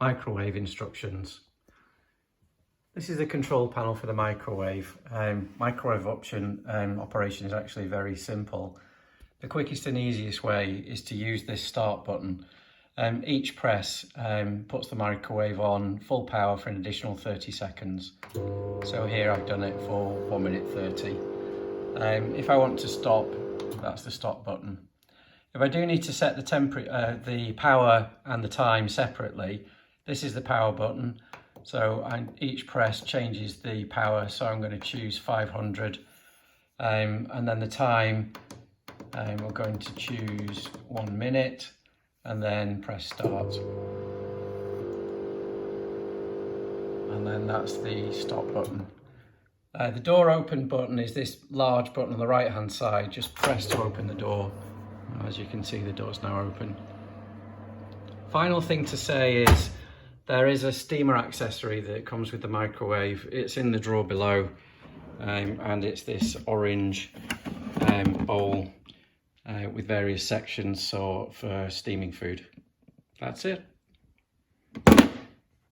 Microwave instructions. This is the control panel for the microwave. Microwave operation is actually very simple. The quickest and easiest way is to use this start button. Each press puts the microwave on full power for an additional 30 seconds. So here I've done it for 1 minute 30. If I want to stop, that's the stop button. If I do need to set the power and the time separately, this is the power button. So each press changes the power, so I'm going to choose 500. And then the time, we're going to choose 1 minute and then press start. And then that's the stop button. The door open button is this large button on the right hand side. Just press to open the door. As you can see, the door's now open. Final thing to say is there is a steamer accessory that comes with the microwave. It's in the drawer below, and it's this orange bowl with various sections for steaming food. That's it.